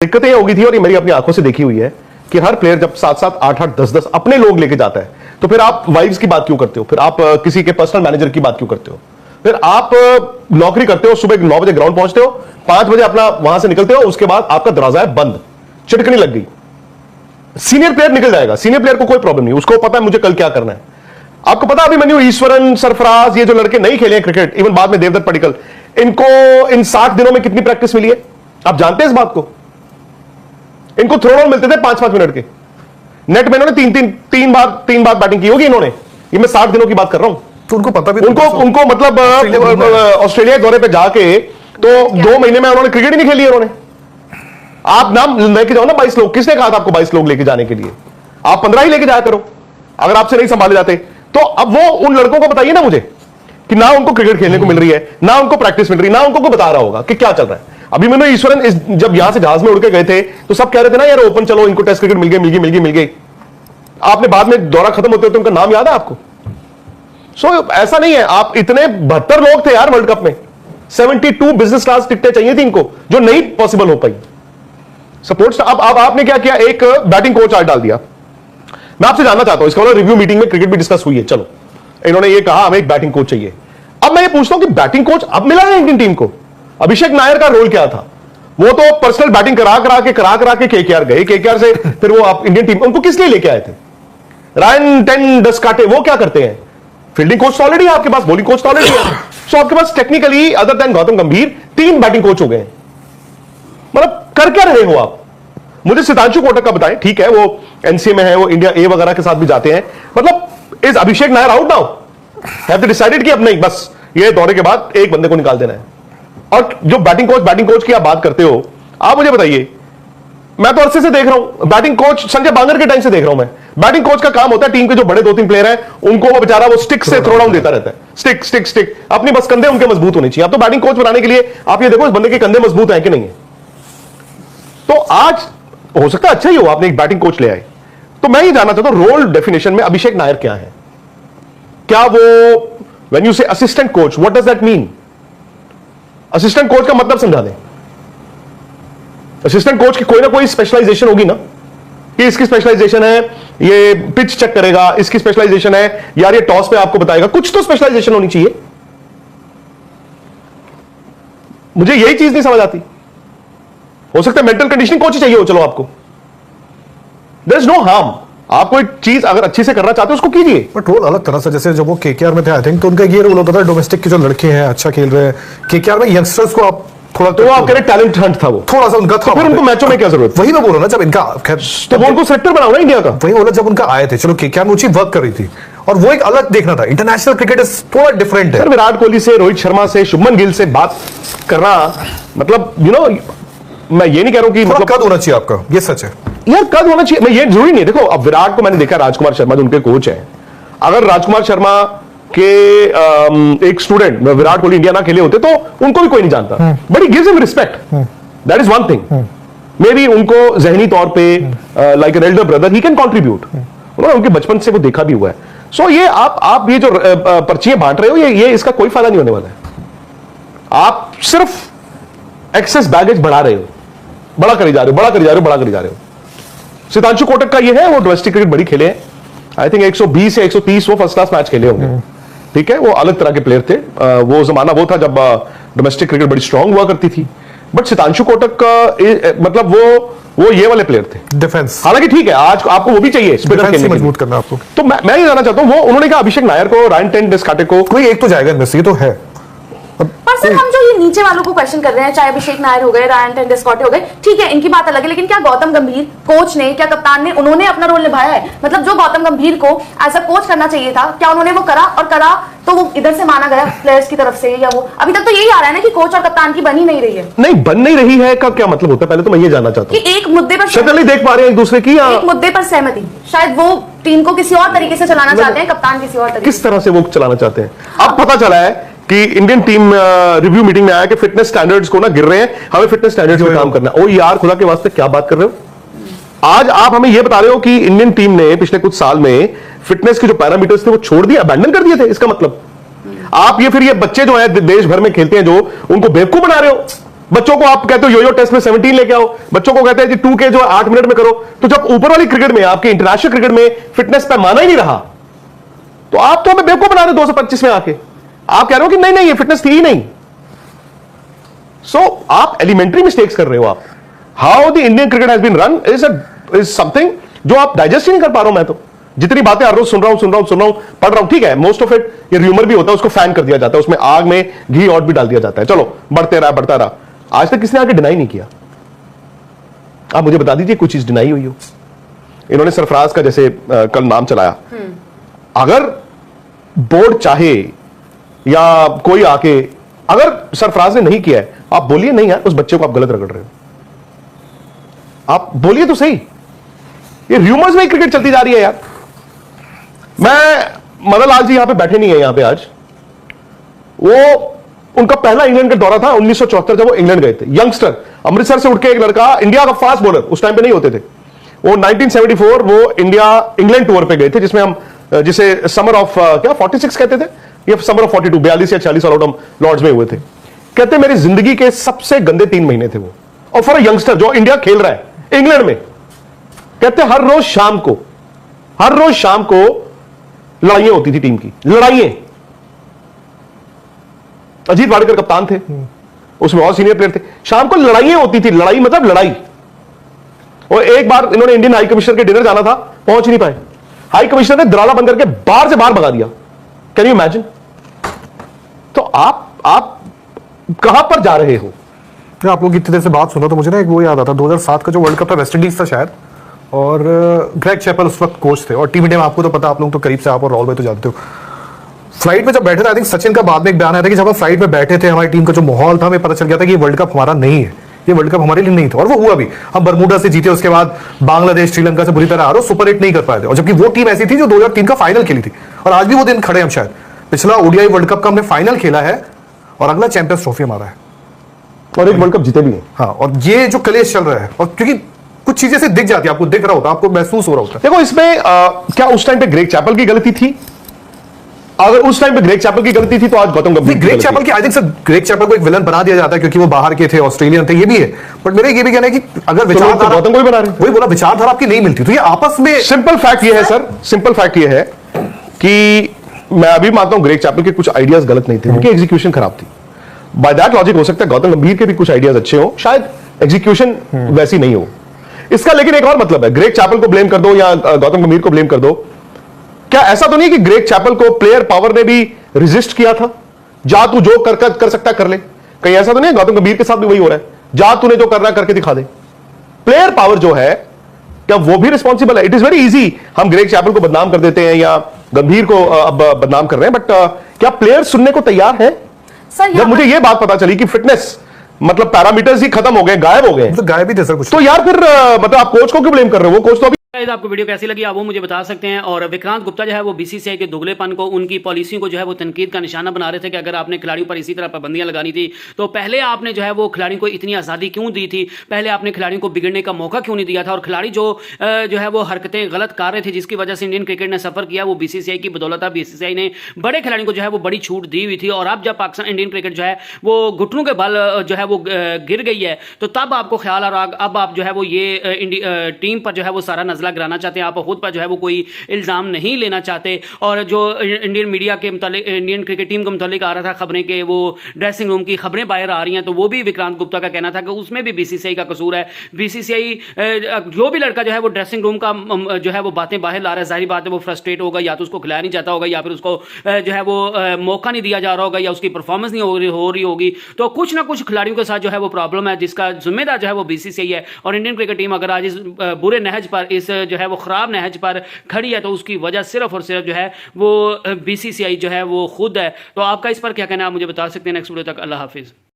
दिक्कतें होगी थी और ये मेरी अपनी आंखों से देखी हुई है कि हर प्लेयर जब 7-7, 8-8, 10-10 अपने लोग लेके जाता है तो फिर आप वाइव्स की बात क्यों करते हो, फिर आप किसी के पर्सनल मैनेजर की बात क्यों करते हो, फिर आप नौकरी करते हो, सुबह 9 बजे ग्राउंड पहुंचते हो, 5 बजे अपना वहां से निकलते हो, उसके बाद आपका दरवाजा है बंद, चिटकनी लग गई। सीनियर प्लेयर निकल जाएगा, सीनियर प्लेयर को कोई प्रॉब्लम नहीं, उसको पता है मुझे कल क्या करना है। आपको पता अभिमन्यु, ईश्वरन, सरफराज, ये जो लड़के नहीं खेले हैं क्रिकेट, इवन बाद में देवदत्त पडिक्कल, इनको इन 60 दिनों में कितनी प्रैक्टिस मिली है आप जानते हैं इस बात को? इनको थ्रो बॉल मिलते थे 5-5 मिनट के, नेट में इन्होंने तीन बार बैटिंग की होगी इन्होंने, ये मैं 60 दिनों की बात कर रहा हूं। तो उनको पता भी उनको मतलब ऑस्ट्रेलिया के दौरे पे जाके तो 2 महीने में उन्होंने क्रिकेट ही नहीं खेली है उन्होंने। आप नाम लेके जाओ ना 22 लोग, किसने कहा था आपको 22 लोग लेके जाने के लिए? आप 15 ही लेके जाया करो अगर आपसे नहीं संभाले जाते तो। अब वो उन लड़कों को बताइए ना मुझे कि ना उनको क्रिकेट खेलने को मिल रही है, ना उनको प्रैक्टिस मिल रही, ना उनको बता रहा होगा कि क्या चल रहा है। अभी मैंने ईश्वरन जब यहां से जहाज में उड़ के गए थे तो सब कह रहे थे ना यार ओपन चलो, इनको टेस्ट क्रिकेट मिल गई। आपने बाद में दौरा खत्म होते होते उनका नाम याद है आपको? ऐसा नहीं है, आप इतने 72 लोग थे यार वर्ल्ड कप में, 72 बिजनेस क्लास टिकटें चाहिए थी इनको जो नहीं पॉसिबल हो पाई। सपोर्ट अब आपने क्या किया, एक बैटिंग कोच आज डाल दिया। मैं आपसे जानना चाहता हूं, इसका रिव्यू मीटिंग में क्रिकेट भी डिस्कस हुई है, चलो इन्होंने ये कहा हमें एक बैटिंग कोच चाहिए। अब मैं ये पूछता हूं कि बैटिंग कोच अब मिला है इंडियन टीम को? अभिषेक नायर का रोल क्या था? वो तो पर्सनल बैटिंग करा के केकेआर गए, केकेआर से फिर वो आप इंडियन टीम, उनको किस लिए लेके आए थे? रायन टेन डस्काटे वो क्या करते हैं? फील्डिंग कोच तो ऑलरेडी है आपके पास, बॉलिंग कोच तो ऑलरेडी है। सो आपके पास टेक्निकली अदर देन गौतम गंभीर 3 बैटिंग कोच हो गए। मतलब कर क्या रहे हो आप? मुझे सितांशु कोटक का बताएं, ठीक है वो एनसीए में है, वो इंडिया ए वगैरह के साथ भी जाते हैं, मतलब is Abhishek Nair out now? Have they decided कि अब नहीं, बस ये दौरे के बाद एक बंदे को निकाल देना है। और जो बैटिंग कोच की आप बात करते हो, आप मुझे बताइए, मैं तो अरसे से देख रहा हूं बैटिंग कोच, संजय बांगर के टाइम से देख रहा हूं मैं, बैटिंग कोच का काम होता है टीम के जो बड़े 2-3 प्लेयर हैं उनको वो बेचारा वो स्टिक से थ्रो डाउन देता रहता है, स्टिक अपनी बस कंधे उनके मजबूत होने चाहिए। अब तो बैटिंग कोच बनाने के लिए आप ये देखो इस बंदे के कंधे मजबूत हैं कि नहीं है। तो आज हो सकता है अच्छा ही हो आपने एक बैटिंग कोच ले आए। तो मैं ये जानना चाहता हूं रोल डेफिनेशन में अभिषेक नायर क्या है? क्या वो व्हेन यू से assistant coach, what does that mean? Assistant coach का मतलब समझा दें। असिस्टेंट कोच की कोई ना कोई स्पेशलाइजेशन होगी ना, कि इसकी स्पेशलाइजेशन है ये पिच चेक करेगा, इसकी स्पेशलाइजेशन है यार ये टॉस पे आपको बताएगा, कुछ तो स्पेशलाइजेशन होनी चाहिए। मुझे यही चीज नहीं समझ आती। हो सकता है मेंटल कंडीशनिंग कोच ही चाहिए हो, चलो आपको, देयर इज नो हार्म। आप कोई चीज अगर अच्छी से करना चाहते हो उसको कीजिए। बट रोल अलग तरह से, जैसे जब वो केकेआर में थे आई थिंक, तो उनका ये रोल होता था डोमेस्टिक के जो लड़के हैं अच्छा खेल रहे हैं, केकेआर में यंगस्टर्स को आप थोड़ा, तो आप कह रहे टैलेंट हंट था वो, थोड़ा सा उनका था, फिर उनको मैचों में क्या जरूरत? वही मैं बोल रहा हूं ना, जब इनका तो वो उनको सेलेक्टर बनाओ ना इंडिया का। वही बोला जब उनका आए थे, चलो केकेआर में ऊंची वर्क कर रही थी और वो एक अलग देखना था। इंटरनेशनल क्रिकेट इज थोड़ा डिफरेंट है। विराट कोहली से, रोहित शर्मा से, शुभमन गिल से बात करना, मतलब यू नो, मैं ये नहीं कह रहा हूं कि मतलब कद होना चाहिए आपका, ये सच है यार, कद होना चाहिए। मैं ये जरूरी नहीं, देखो अब विराट को मैंने देखा, राजकुमार शर्मा जो उनके कोच हैं, अगर राजकुमार शर्मा के एक स्टूडेंट विराट कोहली इंडिया ना खेले होते तो उनको भी कोई नहीं जानता, but he gives him respect, that is one thing. May be उनको जहनी तौर पे like an elder brother he can contribute, उन्होंने उनके बचपन से वो देखा भी हुआ है। सो ये आप ये जो पर्चियां बांट रहे हो, ये इसका कोई फायदा नहीं होने वाला है। आप सिर्फ एक्सेस बैगेज बढ़ा रहे हो, बड़ा करी जा रहे हो। सितांशु कोटक का ये है, वो डोमेस्टिक क्रिकेट बड़ी खेले हैं, आई थिंक 120 या 130 वो फर्स्ट क्लास मैच खेले होंगे, ठीक है, वो अलग तरह के प्लेयर थे। वो जमाना वो था जब डोमेस्टिक क्रिकेट बड़ी स्ट्रांग हुआ करती थी। बट सितांशु कोटक का मतलब वो ये वाले प्लेयर थे, डिफेंस। हालांकि ठीक है आज आपको वो भी चाहिए स्पिनर खेलने मजबूत करना आपको। तो मैं ये जानना चाहता हूं, वो उन्होंने कहा अभिषेक नायर को, रायन टेन डस्काटे को, कोई एक तो जाएगा इनमें से, ये तो है। पर सर हम जो ये नीचे वालों को क्वेश्चन कर रहे हैं, चाहे अभिषेक नायर हो गए, रायन टेन डस्कॉटे हो गए, ठीक है इनकी बात अलग है, लेकिन क्या गौतम गंभीर कोच ने, क्या कप्तान ने, उन्होंने अपना रोल निभाया है? मतलब जो गौतम गंभीर को एज अ कोच करना चाहिए था, क्या उन्होंने वो करा? और करा तो वो इधर से माना गया प्लेयर्स की तरफ से, या वो अभी तक तो यही आ रहा है ना कि कोच और कप्तान की बन ही नहीं रही है। नहीं बन नहीं रही है का क्या मतलब होता है? पहले तो मैं ये जानना चाहता हूं कि एक मुद्दे पर शक्ल नहीं देख पा रहे हैं एक दूसरे की, एक मुद्दे पर सहमति, शायद वो टीम को किसी और तरीके से चलाना चाहते हैं, कप्तान किसी और तरीके। किस तरह से वो चलाना चाहते हैं? अब पता चला है कि इंडियन टीम रिव्यू मीटिंग में आया कि फिटनेस स्टैंडर्ड्स को ना गिर रहे हैं, हमें फिटनेस स्टैंडर्ड्स पे काम करना है। ओ यार खुदा के वास्ते क्या बात कर रहे हो? आज आप हमें यह बता रहे हो कि इंडियन टीम ने पिछले कुछ साल में फिटनेस के जो पैरामीटर्स थे वो छोड़ दिए, अबैंडन कर दिए थे। इसका मतलब आप ये फिर ये बच्चे जो है देश भर में खेलते हैं जो, उनको बेवकूफ बना रहे हो बच्चों को आप कहते हो यो टेस्ट में 17 लेके आओ, बच्चों को कहते हैं जी 2K जो 8 मिनट में करो। तो जब ऊपर वाली क्रिकेट में, आपके इंटरनेशनल क्रिकेट में फिटनेस पे माना ही नहीं रहा, तो आप तो हमें बेवकूफ बना रहे 225 में आके। आप कह रहे हो कि नहीं नहीं ये फिटनेस थी ही नहीं। सो आप एलिमेंट्री मिस्टेक्स कर रहे हो। आप how the Indian cricket has been run is something जो आप डाइजेस्ट ही नहीं कर पा रहा हूं। मैं तो जितनी बातें हर रोज सुन रहा हूं, पढ़ रहा हूं, ठीक है, मोस्ट ऑफ इट ये र्यूमर भी होता है, उसको फैन कर दिया जाता है, उसमें आग में घी और भी डाल दिया जाता है, चलो बढ़ता रहा। आज तक किसने आके डिनाई नहीं किया। आप मुझे बता दीजिए कोई चीज डिनाई हुई हो। इन्होंने सरफराज का जैसे कल नाम चलाया, अगर बोर्ड चाहे या कोई आके, अगर सरफराज ने नहीं किया है, आप बोलिए नहीं यार उस बच्चे को आप गलत रगड़ रहे हो, आप बोलिए तो सही। ये र्यूमर्स में क्रिकेट चलती जा रही है यार। मैं मदन लाल जी यहां पे बैठे नहीं है यहां पे आज, वो उनका पहला इंग्लैंड का दौरा था 1974 जब वो इंग्लैंड गए थे। यंगस्टर अमृतसर से उठ के एक लड़का, इंडिया का फास्ट बॉलर, उस टाइम पे नहीं होते थे वो, 1974 वो इंग्लैंड टूर पे गए थे, जिसमें हम जिसे समर ऑफ क्या 46 कहते थे, ये समर ऑफ 42, 42 या 46 आउट हम लॉर्ड्स में हुए थे। कहते मेरी जिंदगी के सबसे गंदे 3 महीने थे वो, और फॉर अ यंगस्टर जो इंडिया खेल रहा है इंग्लैंड में। कहते हर रोज शाम को लड़ाइयां होती थी टीम की, लड़ाइयां। अजीत वाडेकर कप्तान थे, उसमें और सीनियर प्लेयर थे, शाम को लड़ाइयां होती थी। लड़ाई मतलब लड़ाई। और एक बार इन्होंने इंडियन हाई कमिश्नर के डिनर जाना था, पहुंच नहीं पाए, हाई कमिश्नर ने दरवाजा बंद करके बाहर से बाहर भगा दिया। Can you imagine. तो आप कहां पर जा रहे हो। आप लोग इतनी देर से बात सुनो तो मुझे ना एक वो याद आता, 2007 का जो वर्ल्ड कप था, वेस्ट इंडीज था शायद, और ग्रेग चैपल उस वक्त कोच थे, और टीम इंडिया में आपको तो पता, आप लोग तो करीब से, आप और राहुल भाई तो जानते हो, फ्लाइट में जब बैठे थे, आई थिंक सचिन का बाद में एक बयान आया था कि जब हम फ्लाइट में बैठे थे, हमारी टीम का जो माहौल था, हमें पता चल गया था कि ये वर्ल्ड कप हमारा नहीं है, ये वर्ल्ड कप हमारे लिए नहीं था। और वो हुआ भी, हम बरमूडा से जीते, उसके बाद बांग्लादेश श्रीलंका से बुरी तरह हारो, सुपर 8 नहीं कर पाए थे, और जबकि वो टीम ऐसी थी जो 2003 का फाइनल खेली थी, और आज भी वो दिन खड़े हम शायद। पिछला ओडीआई वर्ल्ड कप का हमने फाइनल खेला है, और अगला चैंपियंस ट्रॉफी हमारा है, और एक वर्ल्ड कप जीते भी हैं। हाँ, और ये जो कलेश चल रहा है, और क्योंकि कुछ चीजें से दिख जाती है, आपको दिख रहा होता है, आपको महसूस हो रहा होता है। देखो इसमें क्या उस टाइम पे ग्रेग चैपल की गलती थी? अगर उस टाइम पे ग्रेग चैपल की गलती थी तो आज गौतम गंभीर ग्रेग चैपल की, I think sir, Greg Chappell को एक विलन बना दिया जाता है क्योंकि वो बाहर के थे, ऑस्ट्रेलियन थे, ये भी है। बट मेरा ये भी कहना है कि अगर विचारधारा, गौतम को भी बना रहे हैं, वही बोला, विचारधारा आपकी नहीं मिलती तो ये आपस में। सिंपल फैक्ट ये है सर, सिंपल फैक्ट ये है कि मैं अभी मानता हूं ग्रेग चैपल के कुछ आइडियाज गलत नहीं थे, उनकी एग्जीक्यूशन खराब थी। बाय दैट लॉजिक हो सकता है गौतम गंभीर के भी कुछ आइडियाज अच्छे हो, शायद एग्जीक्यूशन वैसी नहीं हो। इसका लेकिन एक और मतलब है, ग्रेग चैपल को ब्लेम कर दो या गौतम गंभीर को ब्लेम कर दो, क्या ऐसा तो नहीं कि ग्रेग चैपल को प्लेयर पावर ने भी रेजिस्ट किया था? जा तू जो कर सकता कर ले। कहीं ऐसा तो नहीं गौतम गंभीर के साथ भी वही हो रहा है, जा तूने जो करना करके दिखा दे। प्लेयर पावर जो है, क्या वो भी रिस्पॉन्सिबल है? इट इज वेरी इजी, हम ग्रेग चैपल को बदनाम कर देते हैं या गंभीर को अब बदनाम कर रहे हैं, बट क्या प्लेयर सुनने को तैयार है? जब मुझे ये बात पता चली कि फिटनेस मतलब पैरामीटर्स ही खत्म हो गए, गायब हो गए, तो गायब ही थे सर कुछ, तो यार फिर मतलब आप कोच को क्यों ब्लेम कर रहे हो? वो कोच तो आपको वीडियो कैसी लगी आप वो मुझे बता सकते हैं। और विक्रांत गुप्ता जो है वो बीसीसीआई के दुगलेपन को, उनकी पॉलिसियों को जो है वो तनकीद का निशाना बना रहे थे कि अगर आपने खिलाड़ियों पर इसी तरह पाबंदियां लगानी थी तो पहले आपने जो है वो खिलाड़ियों को इतनी आज़ादी क्यों दी थी, पहले आपने खिलाड़ियों को बिगड़ने का मौका क्यों नहीं दिया था। और खिलाड़ी जो है वो हरकतें गलत कर रहे थे जिसकी वजह से इंडियन क्रिकेट ने सफर किया, वो बीसीसीआई की बदौलत था। बीसीसीआई ने बड़े खिलाड़ियों को जो है वो बड़ी छूट दी हुई थी, और अब जब पाकिस्तान इंडियन क्रिकेट जो है वो घुटनों के बल जो है वो गिर गई है, तो तब आपको ख्याल आ रहा, अब आप जो है वो ये टीम पर जो है वो सारा नजला गिराना चाहते हैं, आप खुद पर जो है वो कोई इल्ज़ाम नहीं लेना चाहते। और जो इंडियन मीडिया के मुतालिक, इंडियन क्रिकेट टीम के मुतालिक आ रहा था खबरें के वो ड्रेसिंग रूम की खबरें बाहर आ रही हैं, तो वो भी विक्रांत गुप्ता का कहना था कि उसमें भी बीसीसीआई का कसूर है। बीसीसीआई जो भी लड़का जो है वो ड्रेसिंग रूम का जो है वो बातें बाहर ला रहा है, जाहिर बात है वो फ्रस्ट्रेट होगा, या तो उसको खिलाया नहीं जाता होगा, या फिर उसको जो है वो मौका नहीं दिया जा रहा होगा, या उसकी परफॉर्मेंस नहीं हो रही होगी। तो कुछ ना कुछ खिलाड़ियों के साथ जो है वो प्रॉब्लम है, जिसका जिम्मेदार जो है वो बीसीसीआई है। और इंडियन क्रिकेट टीम अगर आज इस बुरे नहज पर, इस जो है वो खराब नहज पर खड़ी है, तो उसकी वजह सिर्फ और सिर्फ जो है वो बीसीसीआई जो है वो खुद है। तो आपका इस पर क्या कहना है आप मुझे बता सकते हैं। नेक्स्ट वीडियो तक अल्लाह हाफिज़।